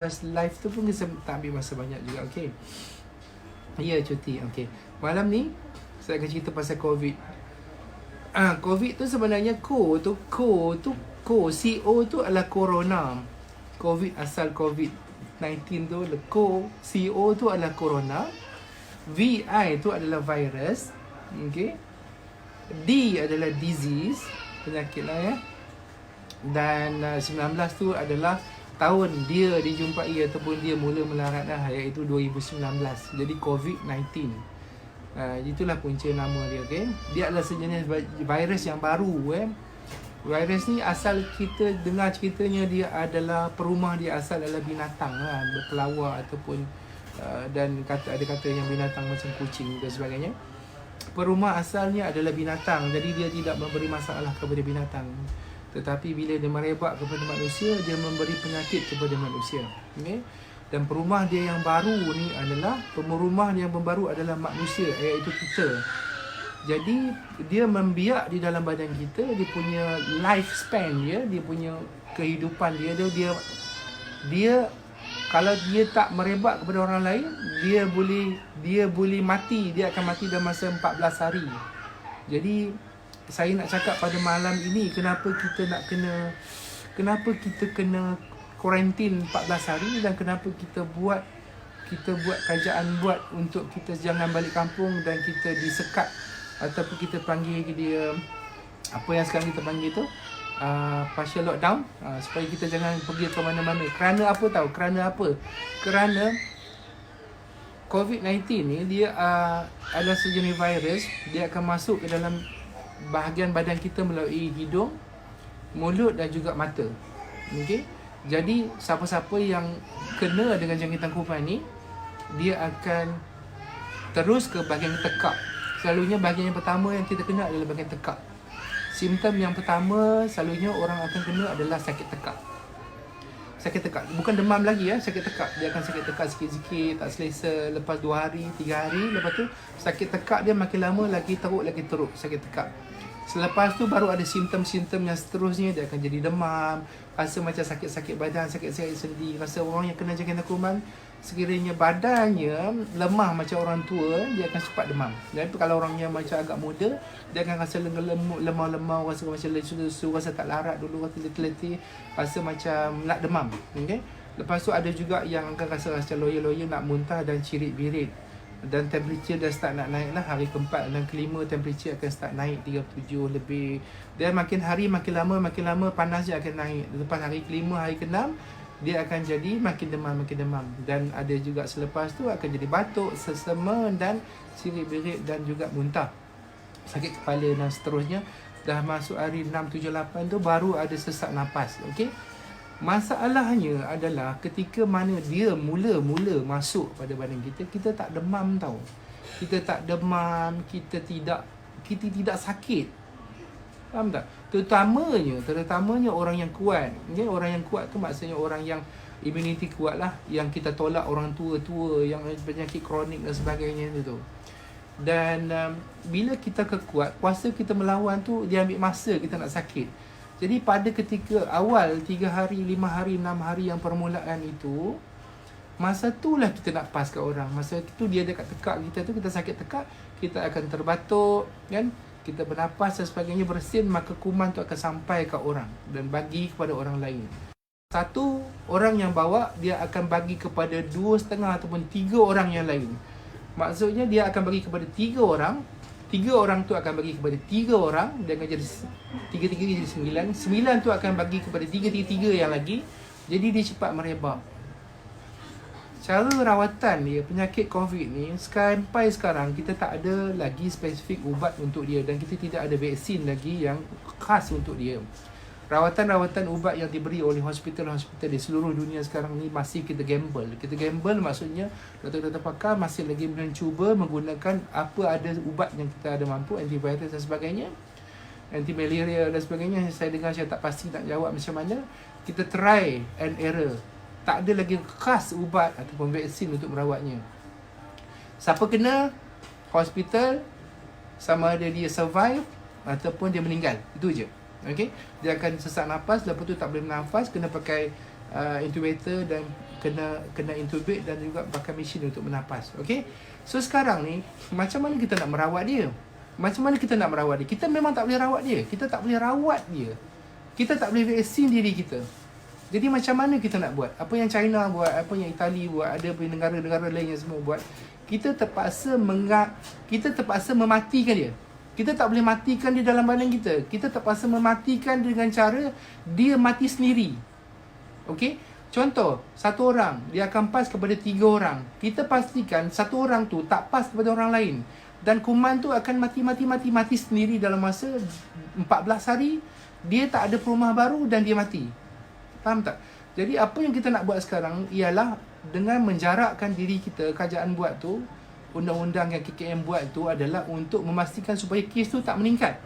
live tu pun kita tak ambil masa banyak juga. Okay. Ya, cuti. Okay. Malam ni saya akan cerita pasal COVID. COVID tu sebenarnya CO tu adalah corona. COVID asal COVID-19 tu CO tu adalah corona. VI tu adalah virus. Okay. D adalah disease, penyakit lah ya. Dan 19 tu adalah tahun dia dijumpai ataupun dia mula melarat dah, iaitu 2019. Jadi COVID-19. Itulah punca nama dia. Okay? Dia adalah sejenis virus yang baru. Virus ni asal kita dengar ceritanya dia adalah perumah dia asal adalah binatang lah, berkelawar ataupun dan ada kata yang binatang macam kucing dan sebagainya. Perumah asalnya adalah binatang, jadi dia tidak memberi masalah kepada binatang. Tetapi bila dia merebak kepada manusia, dia memberi penyakit kepada manusia. Okay? Dan perumah dia yang baru ni adalah, pemerumah yang baru adalah manusia, iaitu kita. Jadi dia membiak di dalam badan kita, dia punya lifespan dia punya kehidupan dia kalau dia tak merebak kepada orang lain, dia boleh mati, dia akan mati dalam masa 14 hari. Jadi saya nak cakap pada malam ini kenapa kita kena kuarantin 14 hari dan kenapa kita buat kerajaan untuk kita jangan balik kampung dan kita disekat ataupun kita panggil dia apa yang sekarang kita panggil tu partial lockdown, supaya kita jangan pergi ke mana-mana. Kerana apa tahu? Kerana COVID-19 ni dia adalah sejenis virus. Dia akan masuk ke dalam bahagian badan kita melalui hidung, mulut dan juga mata. Okey. Jadi siapa-siapa yang kena dengan jangkitan kuman ni, dia akan terus ke bahagian tekak. Selalunya bahagian yang pertama yang kita kena adalah bahagian tekak. Simptom yang pertama selalunya orang akan kena adalah sakit tekak. Sakit tekak, bukan demam lagi ya, sakit tekak. Dia akan sakit tekak sikit-sikit, tak selesa, lepas 2 hari, 3 hari, lepas tu sakit tekak dia makin lama lagi teruk sakit tekak. Selepas tu baru ada simptom-simptom yang seterusnya, dia akan jadi demam, rasa macam sakit-sakit badan, sakit-sakit sendi. Rasa orang yang kena jangkitan kuman, sekiranya badannya lemah macam orang tua, dia akan cepat demam. Dan kalau orang yang macam agak muda, dia akan rasa lemah-lemah, rasa macam lesu-lesu, rasa tak larat dulu, rasa letih-letih, rasa macam nak demam. Okay? Lepas tu ada juga yang akan rasa loyo-loyo, nak muntah dan cirit-birit. Dan temperature dah start nak naik lah. Hari keempat dan kelima temperature akan start naik 37 lebih. Dan makin hari makin lama panas dia akan naik. Lepas hari kelima, hari keenam, dia akan jadi makin demam. Dan ada juga selepas tu akan jadi batuk, sesama dan cirit-birit dan juga muntah, sakit kepala dan seterusnya. Dah masuk hari 6, 7, 8 tu baru ada sesak nafas. Okey. Masalahnya adalah ketika mana dia mula-mula masuk pada badan kita, kita tak demam tau. Kita tak demam, kita tidak sakit. Faham tak? Terutamanya orang yang kuat. Okay? Orang yang kuat tu maksudnya orang yang immunity kuat lah, yang kita tolak orang tua-tua yang penyakit kronik dan sebagainya tu. Dan bila kita kekuat, kuasa kita melawan tu dia ambil masa kita nak sakit. Jadi pada ketika awal 3 hari, 5 hari, 6 hari yang permulaan itu, masa itulah kita nak pas kat orang. Masa itu dia dekat tekak kita tu, kita sakit tekak, kita akan terbatuk kan? Kita bernafas dan sebagainya bersin, maka kuman tu akan sampai kat orang dan bagi kepada orang lain. Satu orang yang bawa, dia akan bagi kepada 2,5 ataupun 3 orang yang lain. Maksudnya dia akan bagi kepada 3 orang, 3 orang tu akan bagi kepada 3 orang, dia akan jadi 3 jadi 9. 9 tu akan bagi kepada 3 yang lagi. Jadi dia cepat merebak. Cara rawatan dia, penyakit COVID ni, sampai sekarang kita tak ada lagi spesifik ubat untuk dia. Dan kita tidak ada vaksin lagi yang khas untuk dia. Rawatan-rawatan ubat yang diberi oleh hospital-hospital di seluruh dunia sekarang ni masih kita gamble. Kita gamble maksudnya doktor-doktor pakar masih lagi mencuba menggunakan apa ada ubat yang kita ada mampu, antivirus dan sebagainya, anti-malaria dan sebagainya. Saya dengar, saya tak pasti nak jawab macam mana. Kita try and error. Tak ada lagi khas ubat ataupun vaksin untuk merawatnya. Siapa kena, hospital, sama ada dia survive ataupun dia meninggal. Itu je. Okay? Dia akan sesak nafas, lepas tu tak boleh bernafas, kena pakai intubator dan kena intubate dan juga pakai mesin untuk bernafas. Okey. So sekarang ni macam mana kita nak merawat dia? Macam mana kita nak merawat dia? Kita memang tak boleh rawat dia. Kita tak boleh rawat dia. Kita tak boleh vaksin diri kita. Jadi macam mana kita nak buat? Apa yang China buat, apa yang Itali buat, ada negara-negara lain yang semua buat. Kita terpaksa mematikan dia. Kita tak boleh matikan dia dalam badan kita. Kita terpaksa mematikan dengan cara dia mati sendiri. Okey? Contoh, satu orang dia akan pas kepada 3 orang. Kita pastikan satu orang tu tak pas kepada orang lain. Dan kuman tu akan mati sendiri dalam masa 14 hari. Dia tak ada perumah baru dan dia mati. Faham tak? Jadi apa yang kita nak buat sekarang ialah dengan menjarakkan diri kita, kerajaan buat tu, undang-undang yang KKM buat tu adalah untuk memastikan supaya kes tu tak meningkat.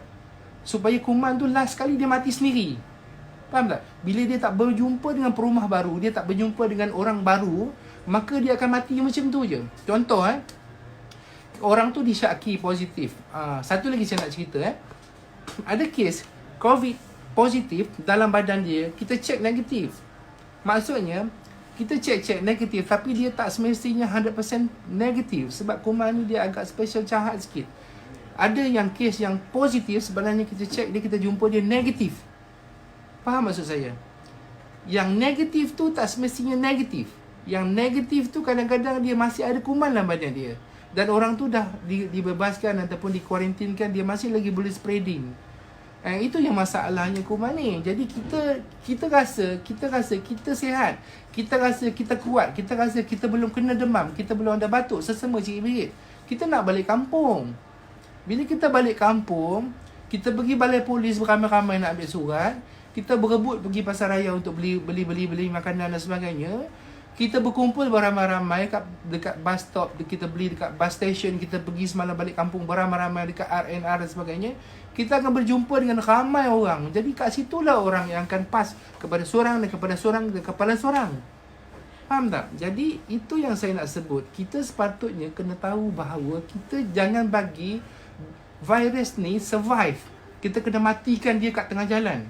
Supaya kuman tu last sekali dia mati sendiri. Faham tak? Bila dia tak berjumpa dengan perumah baru, dia tak berjumpa dengan orang baru, maka dia akan mati macam tu je. Contoh orang tu disyaki positif. Satu lagi saya nak cerita ada kes COVID positif dalam badan dia, kita cek negatif. Maksudnya kita cek negatif tapi dia tak semestinya 100% negatif sebab kuman ni dia agak special jahat sikit. Ada yang kes yang positif sebenarnya kita cek dia, kita jumpa dia negatif. Faham maksud saya? Yang negatif tu tak semestinya negatif. Yang negatif tu kadang-kadang dia masih ada kuman dalam badan dia. Dan orang tu dah dibebaskan ataupun dikuarantinkan, dia masih lagi boleh spreading. Itu yang masalahnya kuman ni. Jadi kita rasa kita sihat. Kita rasa kita kuat. Kita rasa kita belum kena demam. Kita belum ada batuk, sesama cikit-bikit. Kita nak balik kampung. Bila kita balik kampung, kita pergi balai polis beramai-ramai nak ambil surat. Kita berebut pergi pasar raya untuk beli makanan dan sebagainya. Kita berkumpul beramai-ramai dekat bus stop, kita beli dekat bus station, kita pergi semalam balik kampung beramai-ramai dekat RNR dan sebagainya. Kita akan berjumpa dengan ramai orang. Jadi kat situlah orang yang akan pas kepada seorang dan kepada seorang dan kepada seorang. Faham tak? Jadi itu yang saya nak sebut. Kita sepatutnya kena tahu bahawa kita jangan bagi virus ni survive. Kita kena matikan dia kat tengah jalan.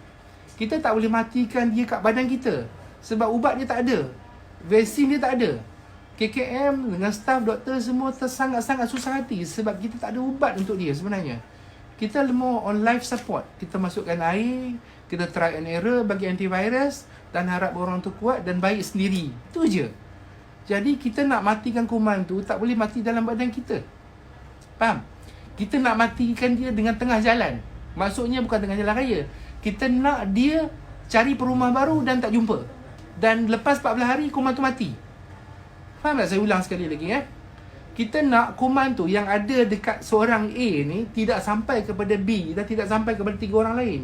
Kita tak boleh matikan dia kat badan kita. Sebab ubat dia tak ada. Vaksin dia tak ada. KKM dengan staff doktor semua sangat-sangat susah hati sebab kita tak ada ubat untuk dia sebenarnya. Kita more on life support. Kita masukkan air, kita try and error bagi antivirus dan harap orang tu kuat dan baik sendiri. Itu je. Jadi kita nak matikan kuman tu tak boleh mati dalam badan kita. Faham? Kita nak matikan dia dengan tengah jalan. Maksudnya bukan tengah jalan raya. Kita nak dia cari perumah baru dan tak jumpa. Dan lepas 14 hari kuman tu mati. Faham tak? Saya ulang sekali lagi Kita nak kuman tu yang ada dekat seorang A ni tidak sampai kepada B dan tidak sampai kepada 3 orang lain.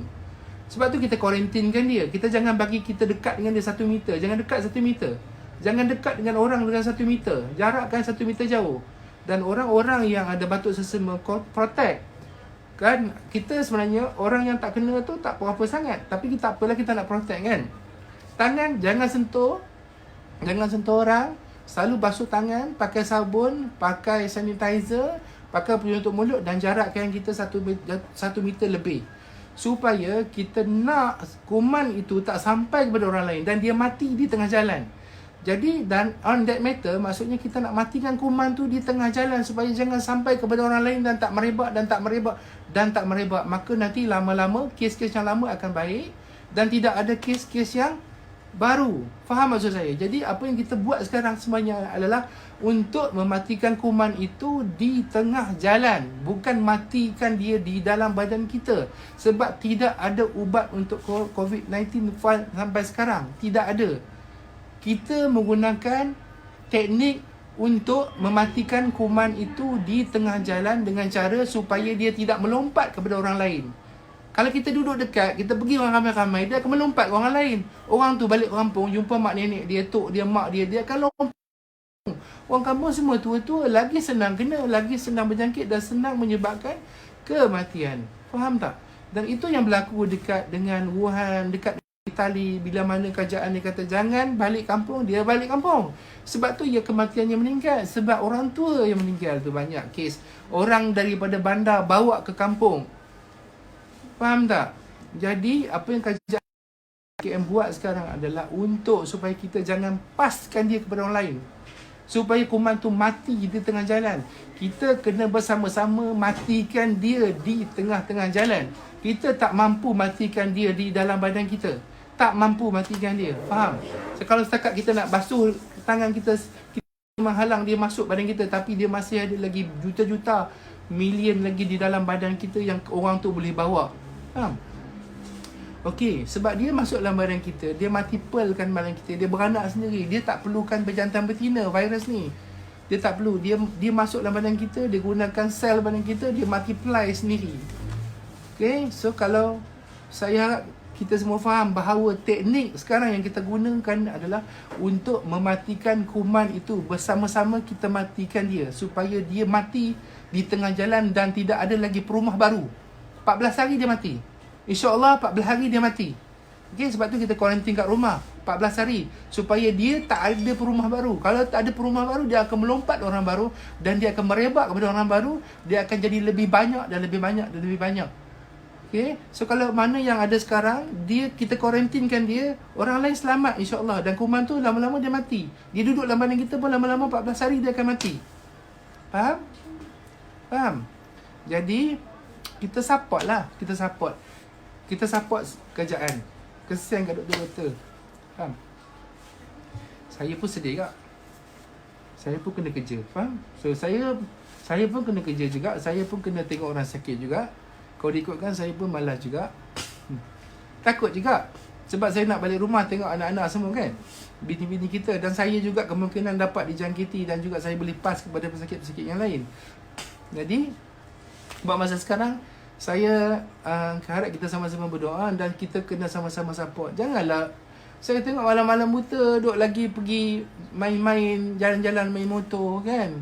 Sebab tu kita kuarantinkan dia. Kita jangan bagi kita dekat dengan dia 1 meter. Jangan dekat 1 meter. Jangan dekat dengan orang dengan 1 meter. Jarakkan 1 meter jauh. Dan orang-orang yang ada batuk sesama protect. Kan kita sebenarnya orang yang tak kena tu tak apa-apa sangat. Tapi kita apalah kita nak protect kan. Tangan jangan sentuh. Jangan sentuh orang. Selalu basuh tangan, pakai sabun, pakai sanitizer, pakai penutup mulut dan jarakkan kita 1 meter lebih. Supaya kita nak kuman itu tak sampai kepada orang lain dan dia mati di tengah jalan. Jadi dan on that matter maksudnya kita nak matikan kuman tu di tengah jalan supaya jangan sampai kepada orang lain dan tak merebak dan tak merebak dan tak merebak. Maka nanti lama-lama kes-kes yang lama akan baik dan tidak ada kes-kes yang baru. Faham maksud saya? Jadi apa yang kita buat sekarang semuanya adalah untuk mematikan kuman itu di tengah jalan, bukan matikan dia di dalam badan kita. Sebab tidak ada ubat untuk COVID-19 sampai sekarang. Tidak ada. Kita menggunakan teknik untuk mematikan kuman itu di tengah jalan dengan cara supaya dia tidak melompat kepada orang lain. Kalau kita duduk dekat, kita pergi orang ramai-ramai, dia akan melompat ke orang lain. Orang tu balik kampung, jumpa mak nenek dia, tok dia, mak dia, dia akan lompat. Orang kampung semua tua-tua, lagi senang kena, lagi senang berjangkit dan senang menyebabkan kematian. Faham tak? Dan itu yang berlaku dekat dengan Wuhan, dekat Itali. Bila mana kerajaan dia kata jangan balik kampung, dia balik kampung. Sebab tu ya kematiannya meningkat. Sebab orang tua yang meninggal tu banyak kes. Orang daripada bandar bawa ke kampung. Faham tak? Jadi apa yang kerajaan KM buat sekarang adalah untuk supaya kita jangan paskan dia kepada orang lain. Supaya kuman tu mati di tengah jalan. Kita kena bersama-sama matikan dia di tengah-tengah jalan. Kita tak mampu matikan dia di dalam badan kita. Tak mampu matikan dia. Faham? So, kalau setakat kita nak basuh tangan kita, kita menghalang dia masuk badan kita, tapi dia masih ada lagi juta-juta, million lagi di dalam badan kita yang orang tu boleh bawa. Faham? Okey, sebab dia masuk dalam badan kita, dia multiplekan badan kita, dia beranak sendiri. Dia tak perlukan berjantan betina virus ni. Dia tak perlu. Dia masuk dalam badan kita, dia gunakan sel badan kita, dia multiply sendiri. Okey, so kalau saya harap kita semua faham bahawa teknik sekarang yang kita gunakan adalah untuk mematikan kuman itu. Bersama-sama kita matikan dia supaya dia mati di tengah jalan dan tidak ada lagi perumah baru. 14 hari dia mati. InsyaAllah 14 hari dia mati. Okay, sebab tu kita kuarantin kat rumah 14 hari supaya dia tak ada perumah baru. Kalau tak ada perumah baru, dia akan melompat orang baru dan dia akan merebak kepada orang baru. Dia akan jadi lebih banyak dan lebih banyak dan lebih banyak. Okay, so kalau mana yang ada sekarang, kita kuarantinkan dia, orang lain selamat insyaAllah. Dan kuman tu lama-lama dia mati. Dia duduk dalam badan kita pun lama-lama 14 hari dia akan mati. Faham? Faham? Jadi kita support lah. Kita support kerajaan. Kesian kat doktor-doktor. Faham? Saya pun sedih kak. Saya pun kena kerja. Faham? So saya pun kena kerja juga. Saya pun kena tengok orang sakit juga. Kalau diikutkan saya pun malas juga. Takut juga. Sebab saya nak balik rumah tengok anak-anak semua kan. Bini-bini kita. Dan saya juga kemungkinan dapat dijangkiti. Dan juga saya boleh pas kepada pesakit-pesakit yang lain. Jadi buat masa sekarang, saya harap kita sama-sama berdoa. Dan kita kena sama-sama support. Janganlah saya tengok malam-malam buta duk lagi pergi main-main, jalan-jalan, main motor kan.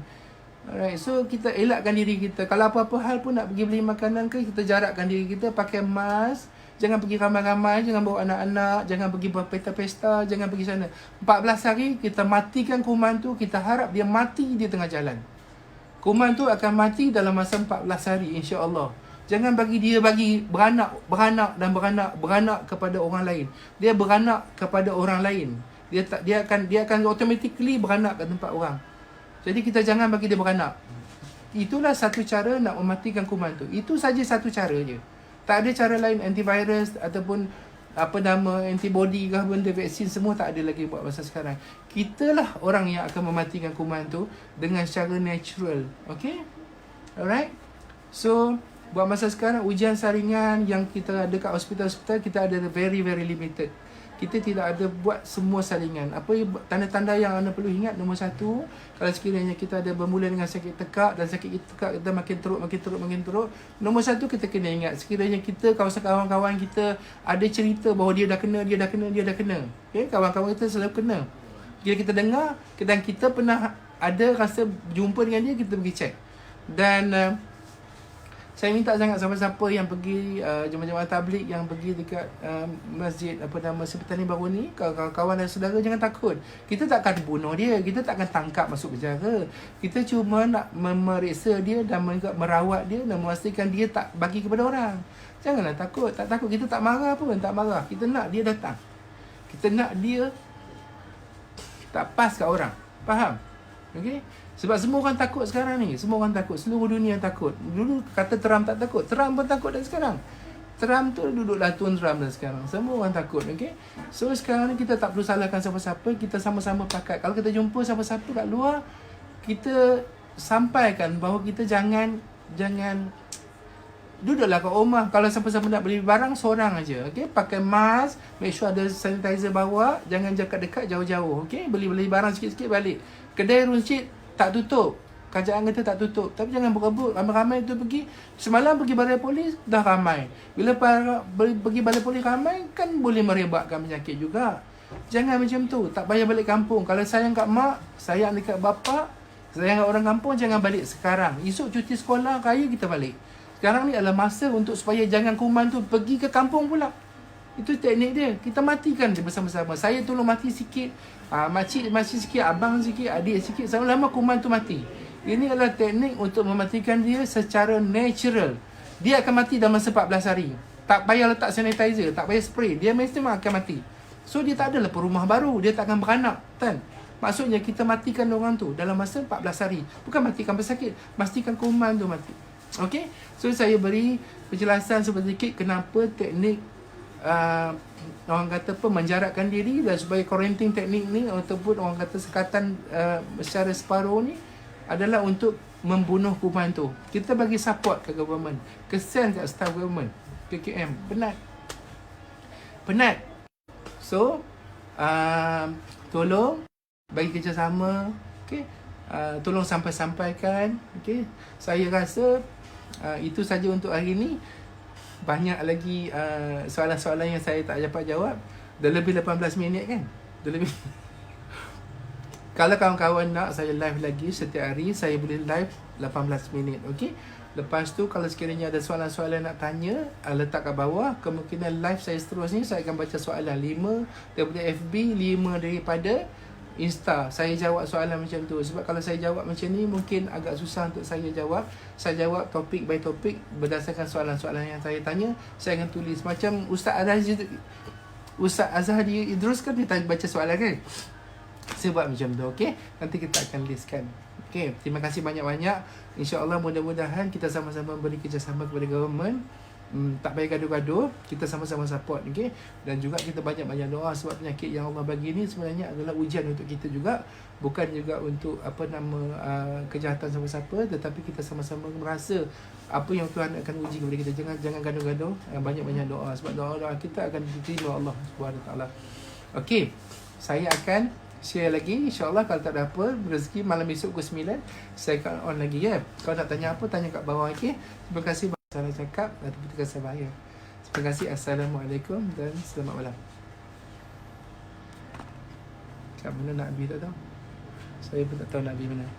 Alright, so kita elakkan diri kita. Kalau apa-apa hal pun nak pergi beli makanan ke, kita jarakkan diri kita, pakai mask. Jangan pergi ramai-ramai, jangan bawa anak-anak, jangan pergi berpesta-pesta, jangan pergi sana. 14 hari kita matikan kuman tu, kita harap dia mati di tengah jalan. Kuman tu akan mati dalam masa 14 hari insya-Allah. Jangan bagi dia beranak kepada orang lain. Dia beranak kepada orang lain. Dia akan automatically beranak ke tempat orang. Jadi kita jangan bagi dia beranak. Itulah satu cara nak mematikan kuman tu. Itu saja satu cara je. Tak ada cara lain, antivirus ataupun antibody ke benda vaksin semua tak ada lagi buat masa sekarang. Kitalah orang yang akan mematikan kuman tu dengan secara natural. Okay? Alright? So, buat masa sekarang ujian saringan yang kita ada kat hospital-hospital, kita ada very limited. Kita tidak ada buat semua saringan. Apa tanda-tanda yang anda perlu ingat? Nombor satu, kalau sekiranya kita ada bermula dengan sakit tekak dan sakit tekak kita makin teruk. Nombor satu, kita kena ingat sekiranya kita, kawan-kawan kita ada cerita bahawa dia dah kena. Okay? Kawan-kawan kita selalu kena. Bila kita dengar dan kita pernah ada rasa jumpa dengan dia, kita pergi check. Dan saya minta sangat siapa-siapa yang pergi jemaah-jemaah tabligh yang pergi dekat masjid Sepetani Baru ni, kawan-kawan dan saudara, jangan takut. Kita takkan bunuh dia, kita takkan tangkap masuk penjara. Kita cuma nak memeriksa dia dan merawat dia dan memastikan dia tak bagi kepada orang. Janganlah takut. Tak takut, kita tak marah pun, tak marah. Kita nak dia datang. Kita nak dia tak pas kat orang. Faham? Okey? Sebab semua orang takut sekarang ni. Semua orang takut. Seluruh dunia takut. Dulu kata Trump tak takut. Trump pun takut dah sekarang. Trump tu duduklah Tuan Trump dah sekarang. Semua orang takut. Okay? So sekarang ni kita tak perlu salahkan siapa-siapa. Kita sama-sama pakat. Kalau kita jumpa siapa-siapa kat luar, kita sampaikan bahawa kita jangan duduklah kat rumah. Kalau siapa-siapa nak beli barang, seorang aja. Okay? Pakai mask. Make sure ada sanitizer bawa. Jangan dekat jauh-jauh. Okay? Beli barang sikit-sikit balik. Kedai runcit tak tutup. Kerajaan kata tak tutup. Tapi jangan berebut. Ramai-ramai tu pergi. Semalam pergi balai polis, dah ramai. Bila pergi balai polis ramai, kan boleh merebakkan penyakit juga. Jangan macam tu. Tak payah balik kampung. Kalau sayang kat mak, sayang dekat bapa, sayang kat orang kampung, jangan balik sekarang. Esok cuti sekolah, raya kita balik. Sekarang ni adalah masa untuk supaya jangan kuman tu pergi ke kampung pula. Itu teknik dia. Kita matikan dia bersama-sama. Saya tolong mati sikit, makcik mati sikit, abang sikit, adik sikit. Lama-lama kuman tu mati. Ini adalah teknik untuk mematikan dia secara natural. Dia akan mati dalam masa 14 hari. Tak payah letak sanitizer, tak payah spray, dia mesti akan mati. So dia tak adalah perumah baru, dia tak akan beranak, kan? Maksudnya kita matikan orang tu dalam masa 14 hari. Bukan matikan pesakit, pastikan kuman tu mati. Okay, so saya beri penjelasan sedikit kenapa teknik orang kata apa, menjarakkan diri dan supaya quarantine teknik ni ataupun orang kata sekatan secara separuh ni adalah untuk membunuh kuman tu. Kita bagi support ke government, kesian kat staff government, KKM, penat. So tolong bagi kerjasama, okay? Tolong sampaikan, okay? Saya rasa itu saja untuk hari ni. Banyak lagi soalan-soalan yang saya tak dapat jawab. Dah lebih 18 minit kan? Dah lebih. Kalau kawan-kawan nak saya live lagi setiap hari, saya boleh live 18 minit, okey? Lepas tu kalau sekiranya ada soalan-soalan nak tanya, letak kat bawah. Kemungkinan live saya seterusnya saya akan baca soalan 5 daripada FB, 5 daripada Insta. Saya jawab soalan macam tu. Sebab kalau saya jawab macam ni mungkin agak susah untuk saya jawab. Saya jawab topik by topik berdasarkan soalan-soalan yang saya tanya. Saya akan tulis macam Ustaz Azhari Idrus kan dia baca soalan kan. Saya buat macam tu, okey? Nanti kita akan listkan. Okey, terima kasih banyak-banyak. InsyaAllah mudah-mudahan kita sama-sama beri kerjasama kepada government. Tak payah gaduh-gaduh, kita sama-sama support, okey? Dan juga kita banyak-banyak doa sebab penyakit yang Allah bagi ni sebenarnya adalah ujian untuk kita juga, bukan juga untuk kejahatan siapa-siapa, tetapi kita sama-sama merasa apa yang Tuhan akan uji kepada kita. Jangan gaduh-gaduh, banyak-banyak doa sebab doa-doa kita akan diterima Allah Subhanahu Taala. Okey, saya akan share lagi, insyaAllah. Kalau tak ada apa, rezeki malam esok pukul 9 saya akan on lagi, ya. Kalau nak tanya apa, tanya kat bawah, okey? Terima kasih salah cakap ataupun terkasih bahaya. Terima kasih. Assalamualaikum dan selamat malam. Kat mana Nabi tak tahu? Saya pun tak tahu Nabi mana.